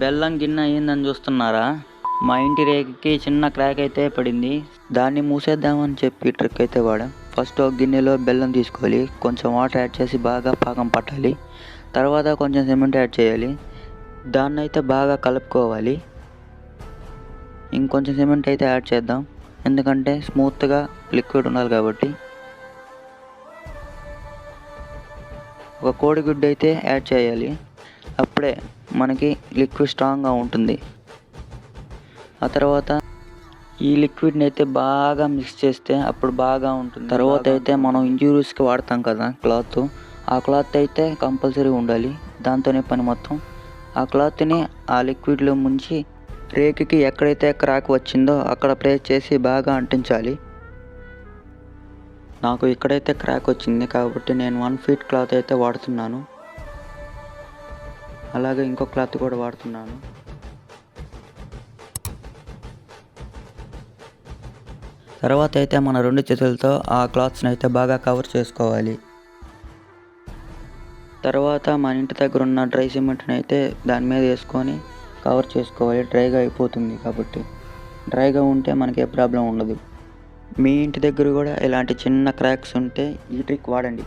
బెల్లం గిన్నె అయ్యిందని చూస్తున్నారా? మా ఇంటి రేకుకి చిన్న క్రాక్ అయితే పడింది. దాన్ని మూసేద్దామని చెప్పి ట్రిక్ అయితే వాడాం. ఫస్ట్ ఒక గిన్నెలో బెల్లం తీసుకోవాలి, కొంచెం వాటర్ యాడ్ చేసి బాగా పాకం పట్టాలి. తర్వాత కొంచెం సిమెంట్ యాడ్ చేయాలి, దాన్ని అయితే బాగా కలుపుకోవాలి. ఇంకొంచెం సిమెంట్ అయితే యాడ్ చేద్దాం, ఎందుకంటే స్మూత్గా లిక్విడ్ ఉండాలి కాబట్టి. ఒక కోడిగుడ్డు అయితే యాడ్ చేయాలి, అప్పుడే మనకి లిక్విడ్ స్ట్రాంగ్గా ఉంటుంది. ఆ తర్వాత ఈ లిక్విడ్ని అయితే బాగా మిక్స్ చేస్తే అప్పుడు బాగా ఉంటుంది. తర్వాత అయితే మనం ఇంజూరీస్కి వాడతాం కదా క్లాత్, ఆ క్లాత్ అయితే కంపల్సరీ ఉండాలి. దాంతోనే పని మొత్తం. ఆ క్లాత్ని ఆ లిక్విడ్లో ముంచి రేకుకి ఎక్కడైతే క్రాక్ వచ్చిందో అక్కడ ప్రెస్ చేసి బాగా అంటించాలి. నాకు ఇక్కడైతే క్రాక్ వచ్చింది కాబట్టి నేను 1 ఫీట్ క్లాత్ అయితే వాడుతున్నాను. అలాగే ఇంకో క్లాత్ కూడా వాడుతున్నాను. తర్వాత అయితే మన 2 చేతులతో ఆ క్లాత్స్ని అయితే బాగా కవర్ చేసుకోవాలి. తర్వాత మన ఇంటి దగ్గర ఉన్న డ్రై సిమెంట్ని అయితే దాని మీద వేసుకొని కవర్ చేసుకోవాలి. డ్రైగా అయిపోతుంది కాబట్టి. డ్రైగా ఉంటే మనకి ఏ ప్రాబ్లం ఉండదు. మీ ఇంటి దగ్గర కూడా ఇలాంటి చిన్న క్రాక్స్ ఉంటే ఈ ట్రిక్ వాడండి.